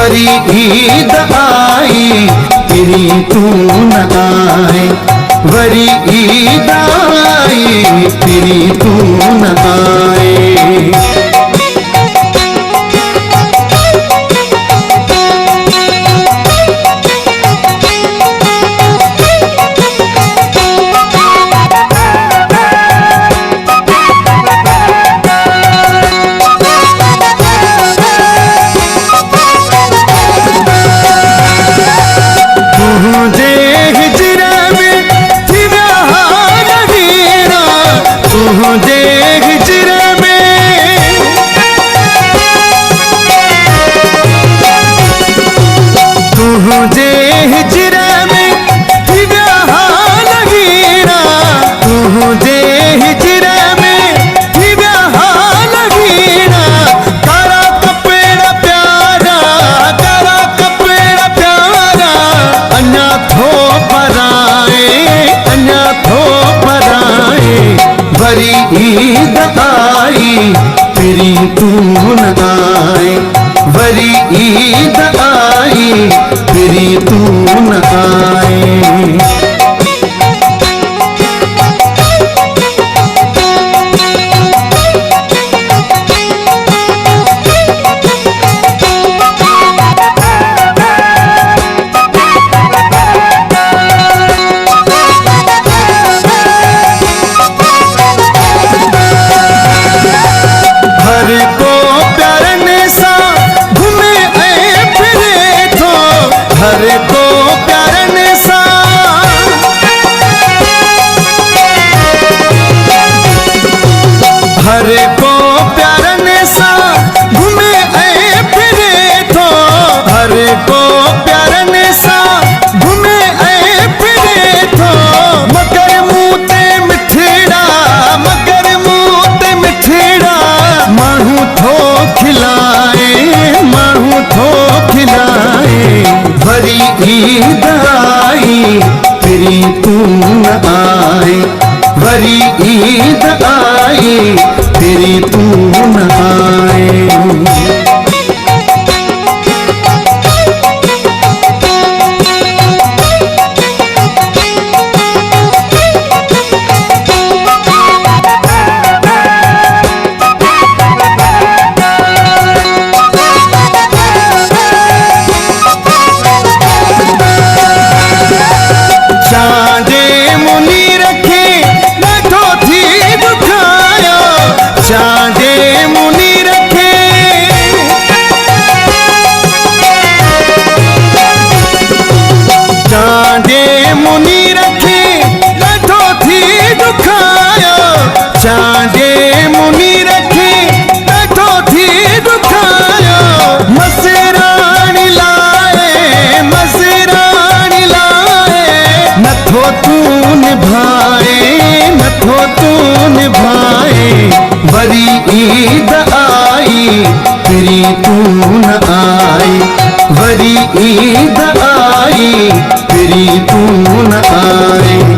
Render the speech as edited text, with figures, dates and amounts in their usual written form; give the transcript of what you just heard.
Worry Eid आई free तू न आए, वरी ईद आई फिरी तू न आए। वरी ईद आई फिरी तू न आए, वरी ईद आई फिरी तू न आए। हर को प्यारने सा घूमे ऐ फिरे थो, हर को प्यारने सा घूमे ऐ फिरे थो। मगर मुँह ते मिठड़ा, मगर मुँह ते मिठड़ा माण्हू थो खिलाए, माण्हू थो खिलाए। वरी ईद आई फिरी तू न आए, वरी ईद आई फिरी तू न आए। चांदे मुनी रखे बैठो थी दुखायो, मसराणी लाए, मसराणी लाए। नथो तू निभाए, नथो तू निभाए। वरी ईद आई फिरी तू न आए, वरी ईद आई फिरी तू न आए।